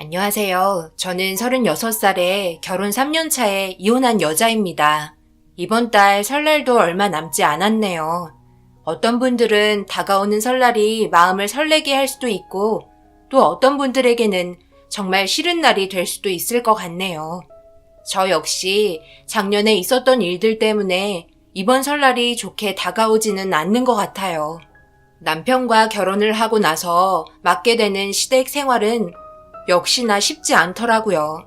안녕하세요. 저는 36살에 결혼 3년 차에 이혼한 여자입니다. 이번 달 설날도 얼마 남지 않았네요. 어떤 분들은 다가오는 설날이 마음을 설레게 할 수도 있고 또 어떤 분들에게는 정말 싫은 날이 될 수도 있을 것 같네요. 저 역시 작년에 있었던 일들 때문에 이번 설날이 좋게 다가오지는 않는 것 같아요. 남편과 결혼을 하고 나서 맡게 되는 시댁 생활은 역시나 쉽지 않더라고요.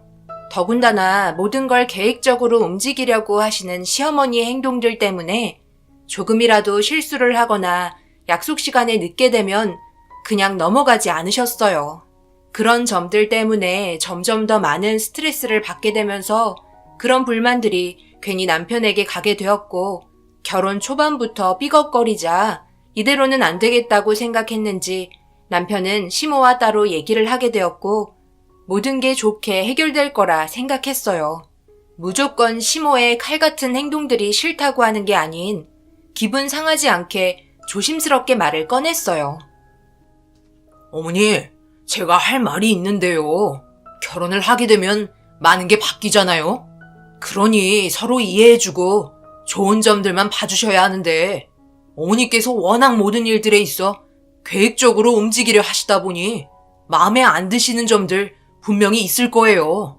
더군다나 모든 걸 계획적으로 움직이려고 하시는 시어머니의 행동들 때문에 조금이라도 실수를 하거나 약속 시간에 늦게 되면 그냥 넘어가지 않으셨어요. 그런 점들 때문에 점점 더 많은 스트레스를 받게 되면서 그런 불만들이 괜히 남편에게 가게 되었고, 결혼 초반부터 삐걱거리자 이대로는 안 되겠다고 생각했는지 남편은 시모와 따로 얘기를 하게 되었고 모든 게 좋게 해결될 거라 생각했어요. 무조건 시모의 칼 같은 행동들이 싫다고 하는 게 아닌 기분 상하지 않게 조심스럽게 말을 꺼냈어요. 어머니, 제가 할 말이 있는데요. 결혼을 하게 되면 많은 게 바뀌잖아요. 그러니 서로 이해해주고 좋은 점들만 봐주셔야 하는데 어머니께서 워낙 모든 일들에 있어 계획적으로 움직이려 하시다 보니 마음에 안 드시는 점들 분명히 있을 거예요.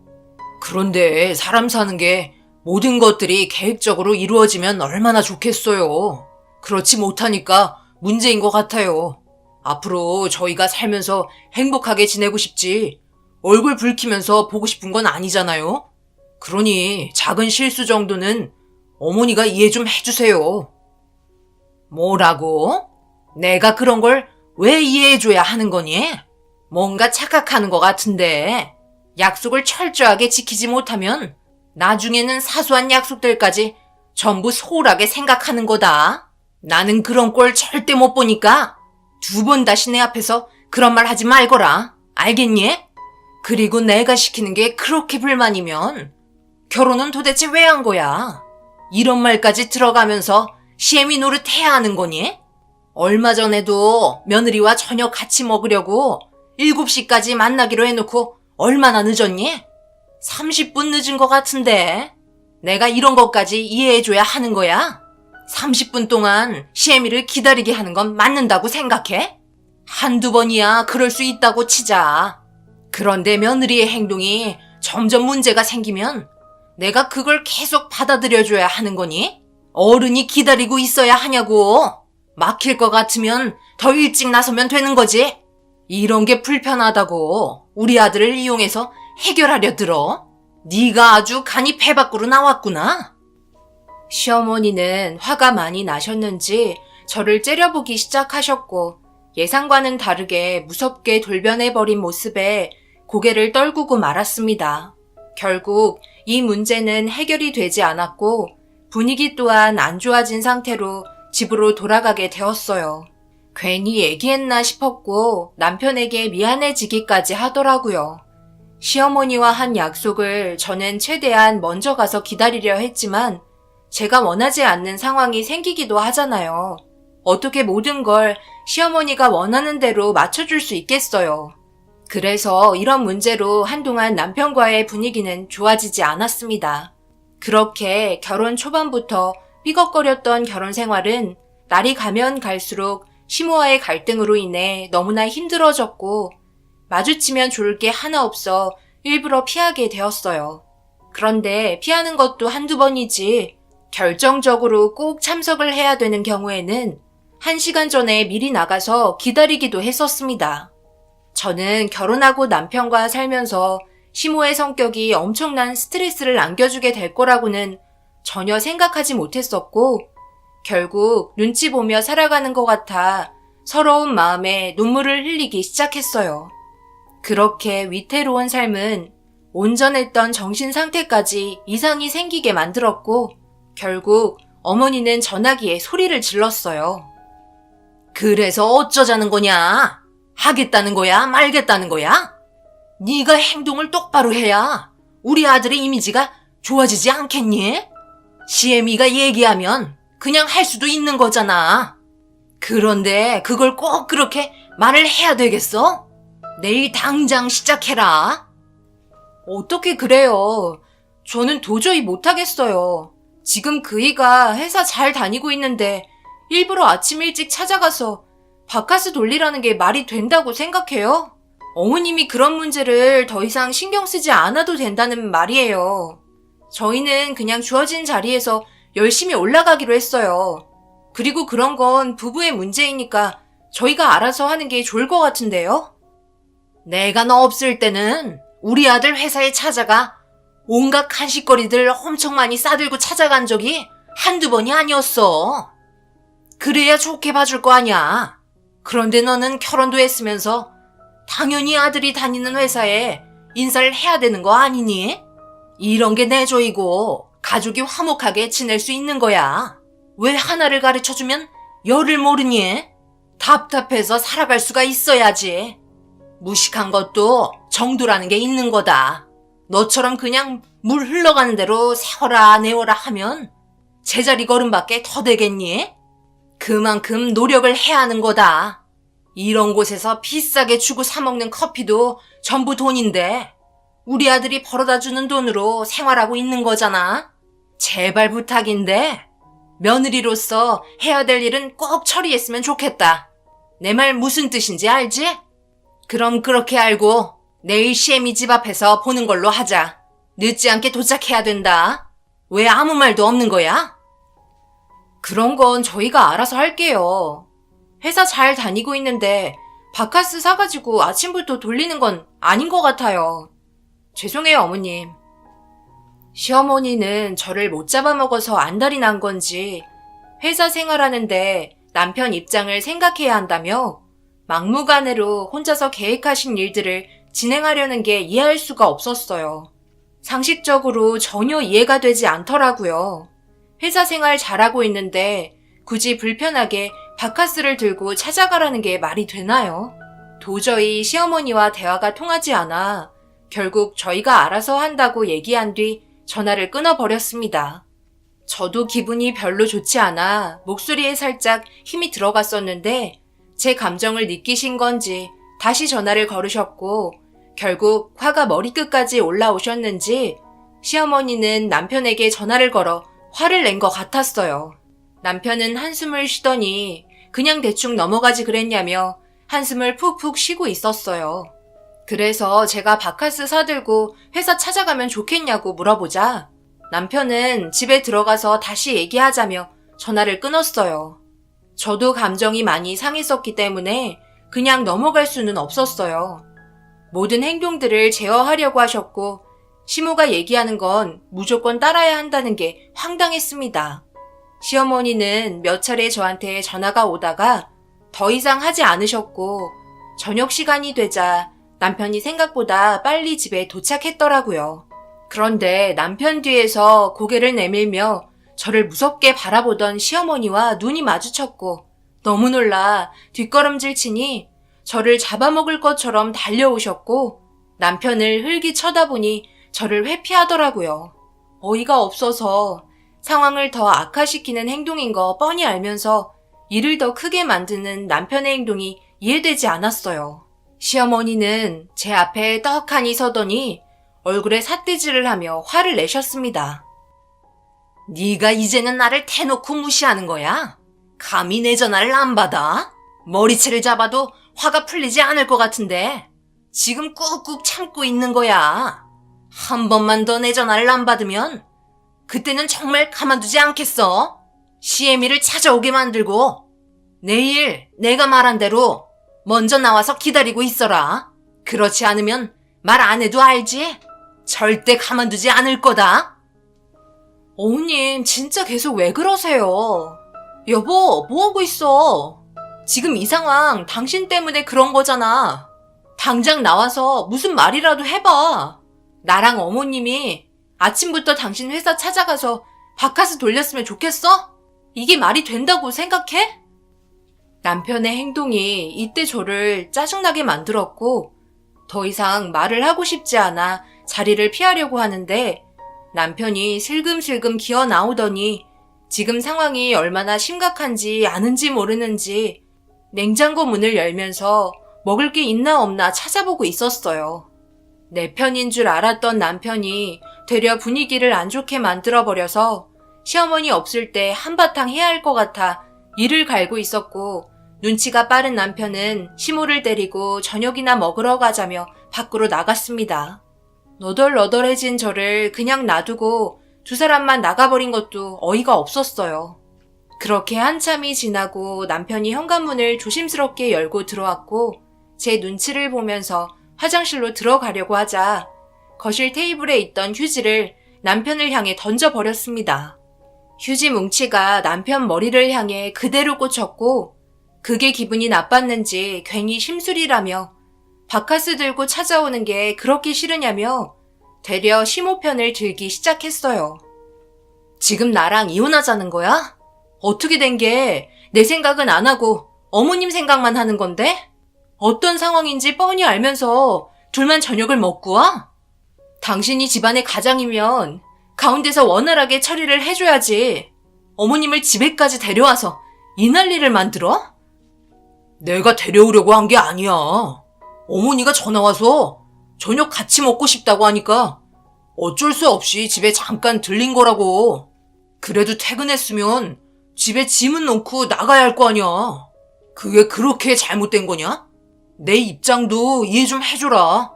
그런데 사람 사는 게 모든 것들이 계획적으로 이루어지면 얼마나 좋겠어요. 그렇지 못하니까 문제인 것 같아요. 앞으로 저희가 살면서 행복하게 지내고 싶지 얼굴 붉히면서 보고 싶은 건 아니잖아요. 그러니 작은 실수 정도는 어머니가 이해 좀 해주세요. 뭐라고? 내가 그런 걸 왜 이해해줘야 하는 거니? 뭔가 착각하는 것 같은데 약속을 철저하게 지키지 못하면 나중에는 사소한 약속들까지 전부 소홀하게 생각하는 거다. 나는 그런 꼴 절대 못 보니까 2번 다시 내 앞에서 그런 말 하지 말거라. 알겠니? 그리고 내가 시키는 게 그렇게 불만이면 결혼은 도대체 왜 한 거야? 이런 말까지 들어가면서 시애미 노릇해야 하는 거니? 얼마 전에도 며느리와 저녁 같이 먹으려고 7시까지 만나기로 해놓고 얼마나 늦었니? 30분 늦은 것 같은데 내가 이런 것까지 이해해줘야 하는 거야? 30분 동안 시애미를 기다리게 하는 건 맞는다고 생각해? 한두 번이야 그럴 수 있다고 치자. 그런데 며느리의 행동이 점점 문제가 생기면 내가 그걸 계속 받아들여줘야 하는 거니? 어른이 기다리고 있어야 하냐고. 막힐 것 같으면 더 일찍 나서면 되는 거지. 이런 게 불편하다고 우리 아들을 이용해서 해결하려 들어. 네가 아주 간이 배 밖으로 나왔구나. 시어머니는 화가 많이 나셨는지 저를 째려보기 시작하셨고 예상과는 다르게 무섭게 돌변해버린 모습에 고개를 떨구고 말았습니다. 결국 이 문제는 해결이 되지 않았고 분위기 또한 안 좋아진 상태로 집으로 돌아가게 되었어요. 괜히 얘기했나 싶었고 남편에게 미안해지기까지 하더라고요. 시어머니와 한 약속을 저는 최대한 먼저 가서 기다리려 했지만 제가 원하지 않는 상황이 생기기도 하잖아요. 어떻게 모든 걸 시어머니가 원하는 대로 맞춰줄 수 있겠어요. 그래서 이런 문제로 한동안 남편과의 분위기는 좋아지지 않았습니다. 그렇게 결혼 초반부터 삐걱거렸던 결혼 생활은 날이 가면 갈수록 시모와의 갈등으로 인해 너무나 힘들어졌고 마주치면 좋을 게 하나 없어 일부러 피하게 되었어요. 그런데 피하는 것도 한두 번이지 결정적으로 꼭 참석을 해야 되는 경우에는 1시간 전에 미리 나가서 기다리기도 했었습니다. 저는 결혼하고 남편과 살면서 시모의 성격이 엄청난 스트레스를 안겨주게 될 거라고는 전혀 생각하지 못했었고 결국 눈치 보며 살아가는 것 같아 서러운 마음에 눈물을 흘리기 시작했어요. 그렇게 위태로운 삶은 온전했던 정신 상태까지 이상이 생기게 만들었고 결국 어머니는 전화기에 소리를 질렀어요. 그래서 어쩌자는 거냐? 하겠다는 거야? 말겠다는 거야? 네가 행동을 똑바로 해야 우리 아들의 이미지가 좋아지지 않겠니? 시애미가 얘기하면 그냥 할 수도 있는 거잖아. 그런데 그걸 꼭 그렇게 말을 해야 되겠어? 내일 당장 시작해라. 어떻게 그래요? 저는 도저히 못하겠어요. 지금 그이가 회사 잘 다니고 있는데 일부러 아침 일찍 찾아가서 바카스 돌리라는 게 말이 된다고 생각해요? 어머님이 그런 문제를 더 이상 신경 쓰지 않아도 된다는 말이에요. 저희는 그냥 주어진 자리에서 열심히 올라가기로 했어요. 그리고 그런 건 부부의 문제이니까 저희가 알아서 하는 게 좋을 것 같은데요? 내가 너 없을 때는 우리 아들 회사에 찾아가 온갖 간식거리들 엄청 많이 싸들고 찾아간 적이 한두 번이 아니었어. 그래야 좋게 봐줄 거 아니야. 그런데 너는 결혼도 했으면서 당연히 아들이 다니는 회사에 인사를 해야 되는 거 아니니? 이런 게 내 조이고 가족이 화목하게 지낼 수 있는 거야. 왜 하나를 가르쳐주면 열을 모르니? 답답해서 살아갈 수가 있어야지. 무식한 것도 정도라는 게 있는 거다. 너처럼 그냥 물 흘러가는 대로 세워라 내워라 하면 제자리 걸음밖에 더 되겠니? 그만큼 노력을 해야 하는 거다. 이런 곳에서 비싸게 주고 사먹는 커피도 전부 돈인데 우리 아들이 벌어다 주는 돈으로 생활하고 있는 거잖아. 제발 부탁인데 며느리로서 해야 될 일은 꼭 처리했으면 좋겠다. 내 말 무슨 뜻인지 알지? 그럼 그렇게 알고 내일 시애미 집 앞에서 보는 걸로 하자. 늦지 않게 도착해야 된다. 왜 아무 말도 없는 거야? 그런 건 저희가 알아서 할게요. 회사 잘 다니고 있는데 바카스 사가지고 아침부터 돌리는 건 아닌 것 같아요. 죄송해요, 어머님. 시어머니는 저를 못 잡아먹어서 안달이 난 건지 회사 생활하는데 남편 입장을 생각해야 한다며 막무가내로 혼자서 계획하신 일들을 진행하려는 게 이해할 수가 없었어요. 상식적으로 전혀 이해가 되지 않더라고요. 회사 생활 잘하고 있는데 굳이 불편하게 바카스를 들고 찾아가라는 게 말이 되나요? 도저히 시어머니와 대화가 통하지 않아 결국 저희가 알아서 한다고 얘기한 뒤 전화를 끊어버렸습니다. 저도 기분이 별로 좋지 않아 목소리에 살짝 힘이 들어갔었는데 제 감정을 느끼신 건지 다시 전화를 걸으셨고 결국 화가 머리끝까지 올라오셨는지 시어머니는 남편에게 전화를 걸어 화를 낸 것 같았어요. 남편은 한숨을 쉬더니 그냥 대충 넘어가지 그랬냐며 한숨을 푹푹 쉬고 있었어요. 그래서 제가 바카스 사들고 회사 찾아가면 좋겠냐고 물어보자 남편은 집에 들어가서 다시 얘기하자며 전화를 끊었어요. 저도 감정이 많이 상했었기 때문에 그냥 넘어갈 수는 없었어요. 모든 행동들을 제어하려고 하셨고 시모가 얘기하는 건 무조건 따라야 한다는 게 황당했습니다. 시어머니는 몇 차례 저한테 전화가 오다가 더 이상 하지 않으셨고 저녁 시간이 되자 남편이 생각보다 빨리 집에 도착했더라고요. 그런데 남편 뒤에서 고개를 내밀며 저를 무섭게 바라보던 시어머니와 눈이 마주쳤고 너무 놀라 뒷걸음질 치니 저를 잡아먹을 것처럼 달려오셨고 남편을 흘기 쳐다보니 저를 회피하더라고요. 어이가 없어서 상황을 더 악화시키는 행동인 거 뻔히 알면서 일을 더 크게 만드는 남편의 행동이 이해되지 않았어요. 시어머니는 제 앞에 떡하니 서더니 얼굴에 삿대질을 하며 화를 내셨습니다. 네가 이제는 나를 대놓고 무시하는 거야? 감히 내 전화를 안 받아? 머리채를 잡아도 화가 풀리지 않을 것 같은데 지금 꾹꾹 참고 있는 거야. 한 번만 더 내 전화를 안 받으면 그때는 정말 가만두지 않겠어. 시애미를 찾아오게 만들고 내일 내가 말한 대로 먼저 나와서 기다리고 있어라. 그렇지 않으면 말 안 해도 알지? 절대 가만두지 않을 거다. 어머님 진짜 계속 왜 그러세요? 여보 뭐하고 있어? 지금 이 상황 당신 때문에 그런 거잖아. 당장 나와서 무슨 말이라도 해봐. 나랑 어머님이 아침부터 당신 회사 찾아가서 바카스 돌렸으면 좋겠어? 이게 말이 된다고 생각해? 남편의 행동이 이때 저를 짜증나게 만들었고 더 이상 말을 하고 싶지 않아 자리를 피하려고 하는데 남편이 슬금슬금 기어 나오더니 지금 상황이 얼마나 심각한지 아는지 모르는지 냉장고 문을 열면서 먹을 게 있나 없나 찾아보고 있었어요. 내 편인 줄 알았던 남편이 되려 분위기를 안 좋게 만들어버려서 시어머니 없을 때 한바탕 해야 할 것 같아 이를 갈고 있었고, 눈치가 빠른 남편은 시모를 데리고 저녁이나 먹으러 가자며 밖으로 나갔습니다. 너덜너덜해진 저를 그냥 놔두고 두 사람만 나가버린 것도 어이가 없었어요. 그렇게 한참이 지나고 남편이 현관문을 조심스럽게 열고 들어왔고, 제 눈치를 보면서 화장실로 들어가려고 하자 거실 테이블에 있던 휴지를 남편을 향해 던져버렸습니다. 휴지 뭉치가 남편 머리를 향해 그대로 꽂혔고, 그게 기분이 나빴는지 괜히 심술이라며 바카스 들고 찾아오는 게 그렇게 싫으냐며 되려 심호편을 들기 시작했어요. 지금 나랑 이혼하자는 거야? 어떻게 된 게 내 생각은 안 하고 어머님 생각만 하는 건데? 어떤 상황인지 뻔히 알면서 둘만 저녁을 먹고 와? 당신이 집안의 가장이면 가운데서 원활하게 처리를 해줘야지. 어머님을 집에까지 데려와서 이 난리를 만들어? 내가 데려오려고 한 게 아니야. 어머니가 전화와서 저녁 같이 먹고 싶다고 하니까 어쩔 수 없이 집에 잠깐 들린 거라고. 그래도 퇴근했으면 집에 짐은 놓고 나가야 할 거 아니야. 그게 그렇게 잘못된 거냐? 내 입장도 이해 좀 해줘라.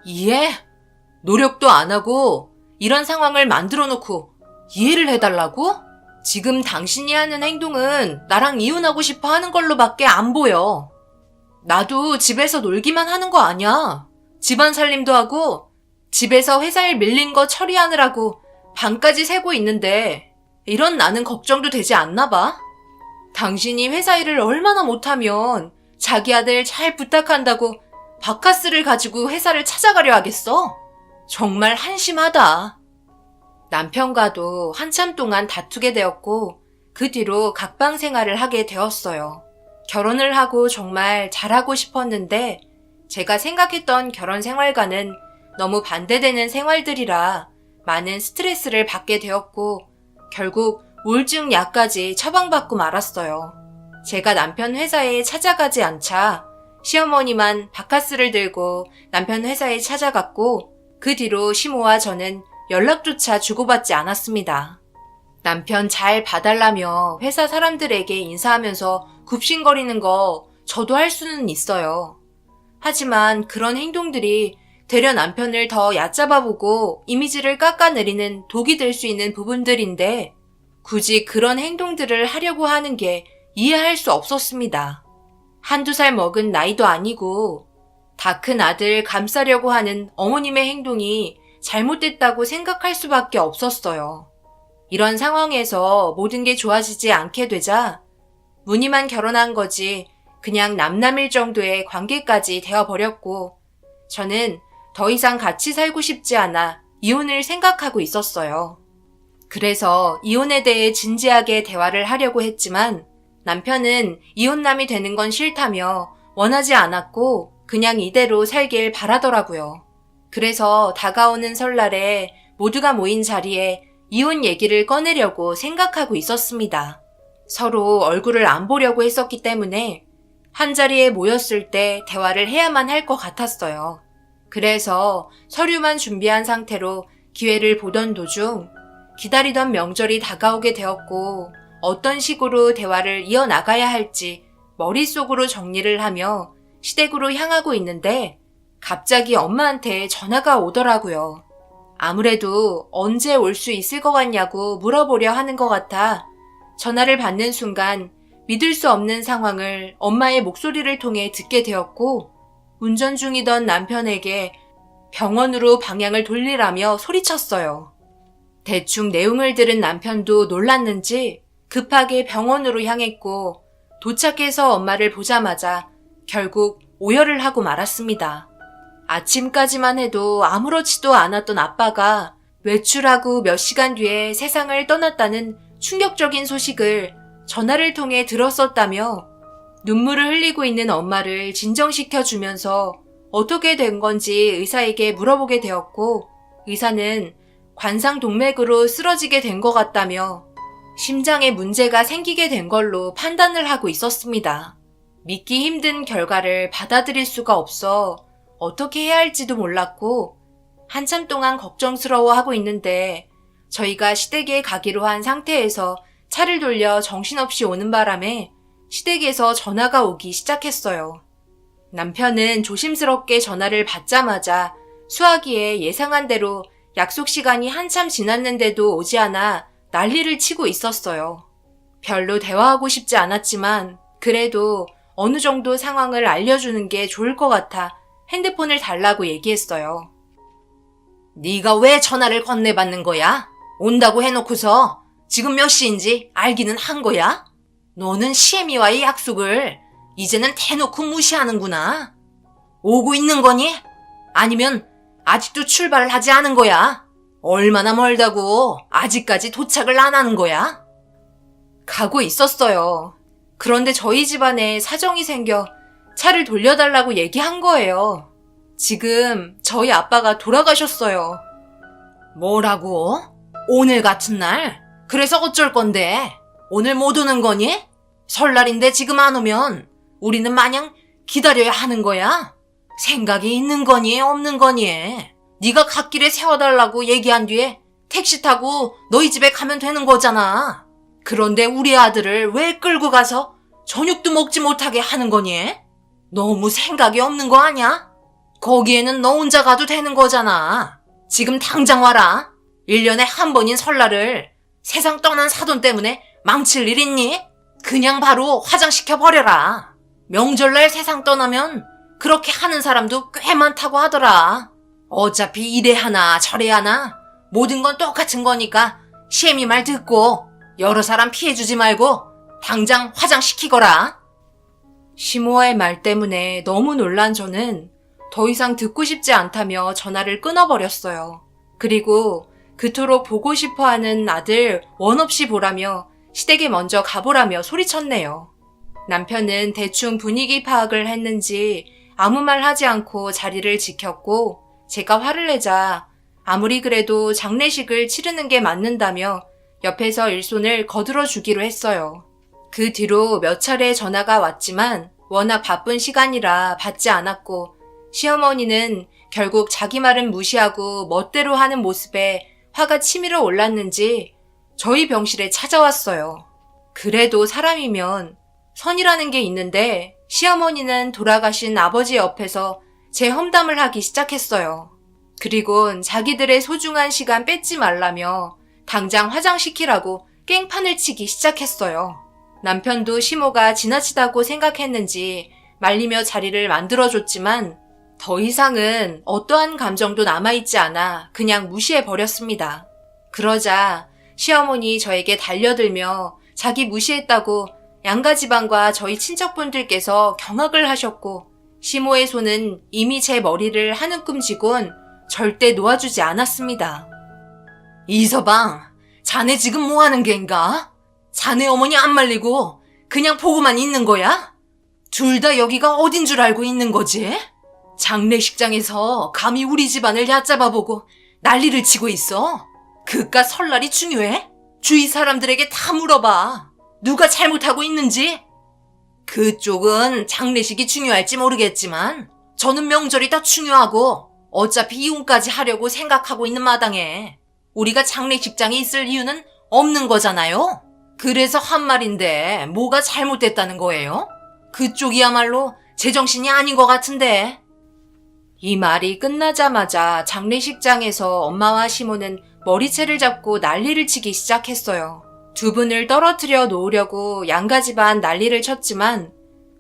이해? 노력도 안 하고 이런 상황을 만들어 놓고 이해를 해달라고? 지금 당신이 하는 행동은 나랑 이혼하고 싶어 하는 걸로밖에 안 보여. 나도 집에서 놀기만 하는 거 아니야. 집안 살림도 하고 집에서 회사 일 밀린 거 처리하느라고 밤까지 새고 있는데 이런 나는 걱정도 되지 않나 봐. 당신이 회사 일을 얼마나 못하면 자기 아들 잘 부탁한다고 바카스를 가지고 회사를 찾아가려 하겠어? 정말 한심하다. 남편과도 한참 동안 다투게 되었고, 그 뒤로 각방 생활을 하게 되었어요. 결혼을 하고 정말 잘하고 싶었는데 제가 생각했던 결혼 생활과는 너무 반대되는 생활들이라 많은 스트레스를 받게 되었고, 결국 우울증 약까지 처방받고 말았어요. 제가 남편 회사에 찾아가지 않자 시어머니만 바카스를 들고 남편 회사에 찾아갔고, 그 뒤로 시모와 저는 연락조차 주고받지 않았습니다. 남편 잘 봐달라며 회사 사람들에게 인사하면서 굽신거리는 거 저도 할 수는 있어요. 하지만 그런 행동들이 되려 남편을 더 얕잡아보고 이미지를 깎아내리는 독이 될 수 있는 부분들인데, 굳이 그런 행동들을 하려고 하는 게 이해할 수 없었습니다. 한두 살 먹은 나이도 아니고 다 큰 아들 감싸려고 하는 어머님의 행동이 잘못됐다고 생각할 수밖에 없었어요. 이런 상황에서 모든 게 좋아지지 않게 되자 무늬만 결혼한 거지 그냥 남남일 정도의 관계까지 되어버렸고, 저는 더 이상 같이 살고 싶지 않아 이혼을 생각하고 있었어요. 그래서 이혼에 대해 진지하게 대화를 하려고 했지만 남편은 이혼남이 되는 건 싫다며 원하지 않았고 그냥 이대로 살길 바라더라고요. 그래서 다가오는 설날에 모두가 모인 자리에 이혼 얘기를 꺼내려고 생각하고 있었습니다. 서로 얼굴을 안 보려고 했었기 때문에 한자리에 모였을 때 대화를 해야만 할 것 같았어요. 그래서 서류만 준비한 상태로 기회를 보던 도중 기다리던 명절이 다가오게 되었고, 어떤 식으로 대화를 이어나가야 할지 머릿속으로 정리를 하며 시댁으로 향하고 있는데 갑자기 엄마한테 전화가 오더라고요. 아무래도 언제 올 수 있을 것 같냐고 물어보려 하는 것 같아 전화를 받는 순간 믿을 수 없는 상황을 엄마의 목소리를 통해 듣게 되었고, 운전 중이던 남편에게 병원으로 방향을 돌리라며 소리쳤어요. 대충 내용을 들은 남편도 놀랐는지 급하게 병원으로 향했고, 도착해서 엄마를 보자마자 결국 오열을 하고 말았습니다. 아침까지만 해도 아무렇지도 않았던 아빠가 외출하고 몇 시간 뒤에 세상을 떠났다는 충격적인 소식을 전화를 통해 들었었다며 눈물을 흘리고 있는 엄마를 진정시켜주면서 어떻게 된 건지 의사에게 물어보게 되었고, 의사는 관상동맥으로 쓰러지게 된 것 같다며 심장에 문제가 생기게 된 걸로 판단을 하고 있었습니다. 믿기 힘든 결과를 받아들일 수가 없어 어떻게 해야 할지도 몰랐고 한참 동안 걱정스러워하고 있는데 저희가 시댁에 가기로 한 상태에서 차를 돌려 정신없이 오는 바람에 시댁에서 전화가 오기 시작했어요. 남편은 조심스럽게 전화를 받자마자 수화기에 예상한 대로 약속 시간이 한참 지났는데도 오지 않아 난리를 치고 있었어요. 별로 대화하고 싶지 않았지만 그래도 어느 정도 상황을 알려주는 게 좋을 것 같아 핸드폰을 달라고 얘기했어요. 네가 왜 전화를 건네받는 거야? 온다고 해놓고서 지금 몇 시인지 알기는 한 거야? 너는 시애미와의 약속을 이제는 대놓고 무시하는구나. 오고 있는 거니? 아니면 아직도 출발을 하지 않은 거야? 얼마나 멀다고 아직까지 도착을 안 하는 거야? 가고 있었어요. 그런데 저희 집안에 사정이 생겨 차를 돌려달라고 얘기한 거예요. 지금 저희 아빠가 돌아가셨어요. 뭐라고? 오늘 같은 날? 그래서 어쩔 건데? 오늘 못 오는 거니? 설날인데 지금 안 오면 우리는 마냥 기다려야 하는 거야? 생각이 있는 거니 없는 거니? 네가 갓길에 세워달라고 얘기한 뒤에 택시 타고 너희 집에 가면 되는 거잖아. 그런데 우리 아들을 왜 끌고 가서 저녁도 먹지 못하게 하는 거니? 너무 생각이 없는 거 아니야? 거기에는 너 혼자 가도 되는 거잖아. 지금 당장 와라. 1년에 한 번인 설날을 세상 떠난 사돈 때문에 망칠 일 있니? 그냥 바로 화장시켜 버려라. 명절날 세상 떠나면 그렇게 하는 사람도 꽤 많다고 하더라. 어차피 이래 하나 저래 하나 모든 건 똑같은 거니까 시애미 말 듣고 여러 사람 피해주지 말고 당장 화장시키거라. 시모의 말 때문에 너무 놀란 저는 더 이상 듣고 싶지 않다며 전화를 끊어버렸어요. 그리고 그토록 보고 싶어하는 아들 원 없이 보라며 시댁에 먼저 가보라며 소리쳤네요. 남편은 대충 분위기 파악을 했는지 아무 말 하지 않고 자리를 지켰고 제가 화를 내자 아무리 그래도 장례식을 치르는 게 맞는다며 옆에서 일손을 거들어 주기로 했어요. 그 뒤로 몇 차례 전화가 왔지만 워낙 바쁜 시간이라 받지 않았고 시어머니는 결국 자기 말은 무시하고 멋대로 하는 모습에 화가 치밀어 올랐는지 저희 병실에 찾아왔어요. 그래도 사람이면 선이라는 게 있는데 시어머니는 돌아가신 아버지 옆에서 제 험담을 하기 시작했어요. 그리곤 자기들의 소중한 시간 뺏지 말라며 당장 화장시키라고 깽판을 치기 시작했어요. 남편도 시모가 지나치다고 생각했는지 말리며 자리를 만들어줬지만 더 이상은 어떠한 감정도 남아있지 않아 그냥 무시해버렸습니다. 그러자 시어머니 저에게 달려들며 자기 무시했다고 양가지방과 저희 친척분들께서 경악을 하셨고 시모의 손은 이미 제 머리를 한 움큼 쥐곤 절대 놓아주지 않았습니다. 이서방, 자네 지금 뭐 하는 겐가? 자네 어머니 안 말리고 그냥 보고만 있는 거야? 둘 다 여기가 어딘 줄 알고 있는 거지? 장례식장에서 감히 우리 집안을 얕잡아보고 난리를 치고 있어. 그깟 설날이 중요해? 주위 사람들에게 다 물어봐. 누가 잘못하고 있는지? 그쪽은 장례식이 중요할지 모르겠지만 저는 명절이 더 중요하고 어차피 이혼까지 하려고 생각하고 있는 마당에 우리가 장례식장에 있을 이유는 없는 거잖아요. 그래서 한 말인데 뭐가 잘못됐다는 거예요? 그쪽이야말로 제정신이 아닌 것 같은데. 이 말이 끝나자마자 장례식장에서 엄마와 시모는 머리채를 잡고 난리를 치기 시작했어요. 두 분을 떨어뜨려 놓으려고 양가집안 난리를 쳤지만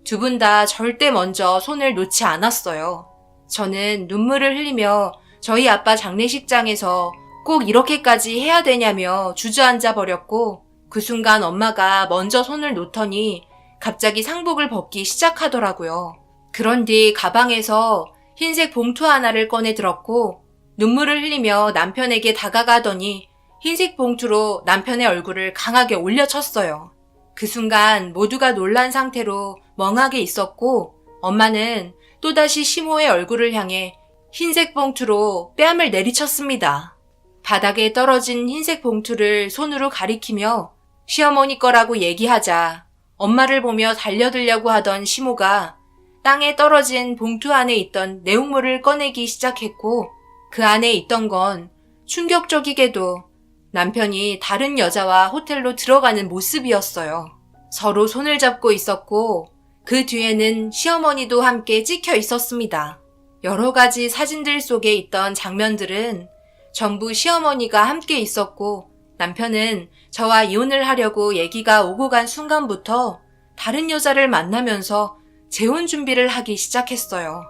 두 분 다 절대 먼저 손을 놓지 않았어요. 저는 눈물을 흘리며 저희 아빠 장례식장에서 꼭 이렇게까지 해야 되냐며 주저앉아 버렸고 그 순간 엄마가 먼저 손을 놓더니 갑자기 상복을 벗기 시작하더라고요. 그런 뒤 가방에서 흰색 봉투 하나를 꺼내 들었고 눈물을 흘리며 남편에게 다가가더니 흰색 봉투로 남편의 얼굴을 강하게 올려쳤어요. 그 순간 모두가 놀란 상태로 멍하게 있었고 엄마는 또다시 시모의 얼굴을 향해 흰색 봉투로 뺨을 내리쳤습니다. 바닥에 떨어진 흰색 봉투를 손으로 가리키며 시어머니 거라고 얘기하자 엄마를 보며 달려들려고 하던 시모가 땅에 떨어진 봉투 안에 있던 내용물을 꺼내기 시작했고 그 안에 있던 건 충격적이게도 남편이 다른 여자와 호텔로 들어가는 모습이었어요. 서로 손을 잡고 있었고 그 뒤에는 시어머니도 함께 찍혀 있었습니다. 여러 가지 사진들 속에 있던 장면들은 전부 시어머니가 함께 있었고 남편은 저와 이혼을 하려고 얘기가 오고 간 순간부터 다른 여자를 만나면서 재혼 준비를 하기 시작했어요.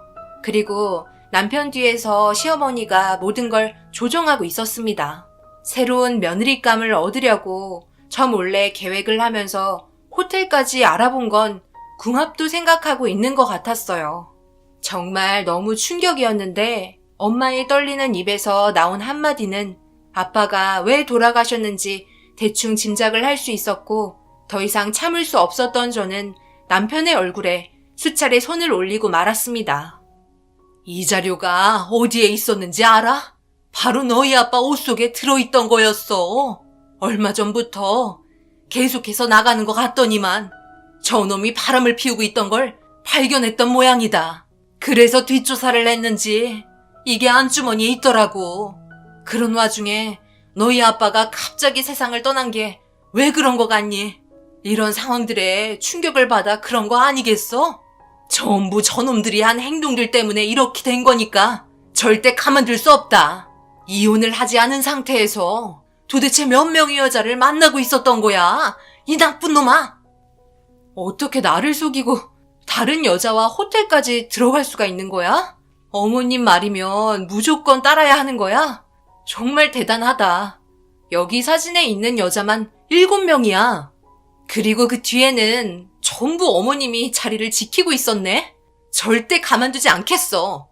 그리고 남편 뒤에서 시어머니가 모든 걸 조정하고 있었습니다. 새로운 며느리감을 얻으려고 저 몰래 계획을 하면서 호텔까지 알아본 건 궁합도 생각하고 있는 것 같았어요. 정말 너무 충격이었는데 엄마의 떨리는 입에서 나온 한마디는 아빠가 왜 돌아가셨는지 대충 짐작을 할 수 있었고 더 이상 참을 수 없었던 저는 남편의 얼굴에 수차례 손을 올리고 말았습니다. 이 자료가 어디에 있었는지 알아? 바로 너희 아빠 옷 속에 들어있던 거였어. 얼마 전부터 계속해서 나가는 것 같더니만 저놈이 바람을 피우고 있던 걸 발견했던 모양이다. 그래서 뒷조사를 했는지 이게 안주머니에 있더라고. 그런 와중에 너희 아빠가 갑자기 세상을 떠난 게 왜 그런 거 같니? 이런 상황들에 충격을 받아 그런 거 아니겠어? 전부 저놈들이 한 행동들 때문에 이렇게 된 거니까 절대 가만둘 수 없다. 이혼을 하지 않은 상태에서 도대체 몇 명의 여자를 만나고 있었던 거야? 이 나쁜 놈아! 어떻게 나를 속이고 다른 여자와 호텔까지 들어갈 수가 있는 거야? 어머님 말이면 무조건 따라야 하는 거야? 정말 대단하다. 여기 사진에 있는 여자만 7명이야. 그리고 그 뒤에는 전부 어머님이 자리를 지키고 있었네? 절대 가만두지 않겠어.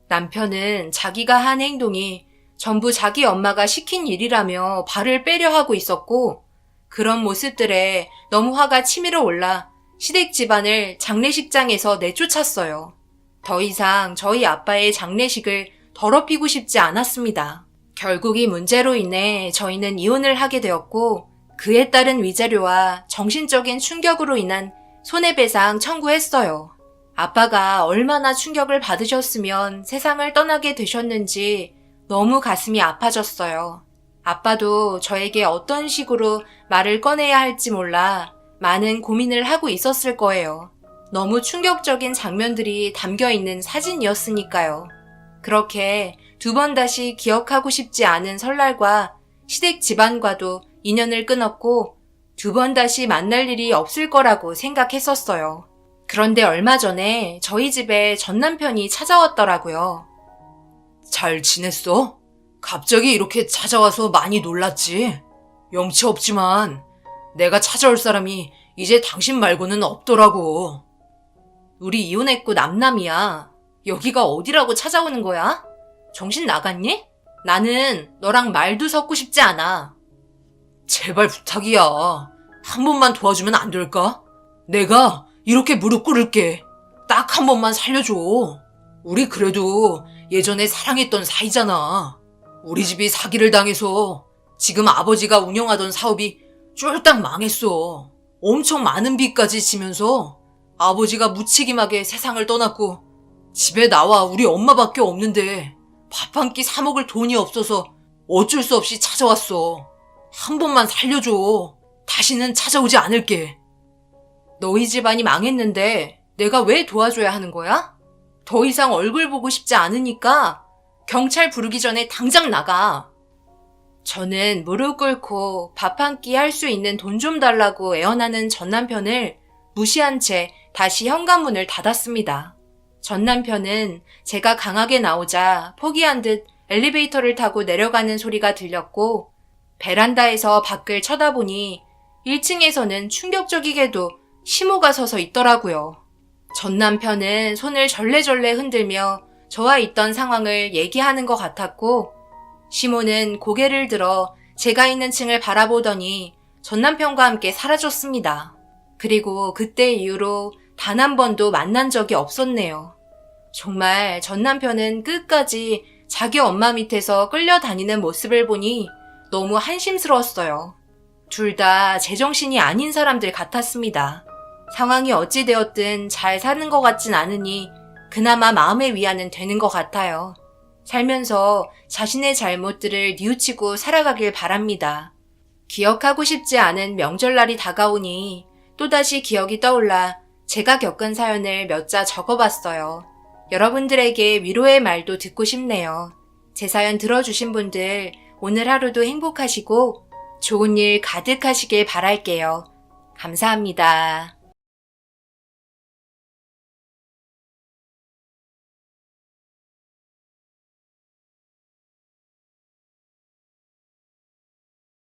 남편은 자기가 한 행동이 전부 자기 엄마가 시킨 일이라며 발을 빼려 하고 있었고 그런 모습들에 너무 화가 치밀어 올라 시댁 집안을 장례식장에서 내쫓았어요. 더 이상 저희 아빠의 장례식을 더럽히고 싶지 않았습니다. 결국 이 문제로 인해 저희는 이혼을 하게 되었고 그에 따른 위자료와 정신적인 충격으로 인한 손해배상 청구했어요. 아빠가 얼마나 충격을 받으셨으면 세상을 떠나게 되셨는지 너무 가슴이 아파졌어요. 아빠도 저에게 어떤 식으로 말을 꺼내야 할지 몰라 많은 고민을 하고 있었을 거예요. 너무 충격적인 장면들이 담겨있는 사진이었으니까요. 그렇게 2번 다시 기억하고 싶지 않은 설날과 시댁 집안과도 인연을 끊었고 2번 다시 만날 일이 없을 거라고 생각했었어요. 그런데 얼마 전에 저희 집에 전 남편이 찾아왔더라고요. 잘 지냈어? 갑자기 이렇게 찾아와서 많이 놀랐지. 영치 없지만 내가 찾아올 사람이 이제 당신 말고는 없더라고. 우리 이혼했고 남남이야. 여기가 어디라고 찾아오는 거야? 정신 나갔니? 나는 너랑 말도 섞고 싶지 않아. 제발 부탁이야. 한 번만 도와주면 안 될까? 내가 이렇게 무릎 꿇을게. 딱 한 번만 살려줘. 우리 그래도 예전에 사랑했던 사이잖아. 우리 집이 사기를 당해서 지금 아버지가 운영하던 사업이 쫄딱 망했어. 엄청 많은 빚까지 지면서 아버지가 무책임하게 세상을 떠났고 집에 나와 우리 엄마밖에 없는데 밥 한 끼 사 먹을 돈이 없어서 어쩔 수 없이 찾아왔어. 한 번만 살려줘. 다시는 찾아오지 않을게. 너희 집안이 망했는데 내가 왜 도와줘야 하는 거야? 더 이상 얼굴 보고 싶지 않으니까 경찰 부르기 전에 당장 나가. 저는 무릎 꿇고 밥 한 끼 할 수 있는 돈 좀 달라고 애원하는 전 남편을 무시한 채 다시 현관문을 닫았습니다. 전 남편은 제가 강하게 나오자 포기한 듯 엘리베이터를 타고 내려가는 소리가 들렸고 베란다에서 밖을 쳐다보니 1층에서는 충격적이게도 시모가 서서 있더라고요. 전 남편은 손을 절레절레 흔들며 저와 있던 상황을 얘기하는 것 같았고 시모는 고개를 들어 제가 있는 층을 바라보더니 전 남편과 함께 사라졌습니다. 그리고 그때 이후로 단 한 번도 만난 적이 없었네요. 정말 전 남편은 끝까지 자기 엄마 밑에서 끌려다니는 모습을 보니 너무 한심스러웠어요. 둘 다 제정신이 아닌 사람들 같았습니다. 상황이 어찌 되었든 잘 사는 것 같진 않으니 그나마 마음의 위안은 되는 것 같아요. 살면서 자신의 잘못들을 뉘우치고 살아가길 바랍니다. 기억하고 싶지 않은 명절날이 다가오니 또다시 기억이 떠올라 제가 겪은 사연을 몇 자 적어봤어요. 여러분들에게 위로의 말도 듣고 싶네요. 제 사연 들어주신 분들 오늘 하루도 행복하시고 좋은 일 가득하시길 바랄게요. 감사합니다.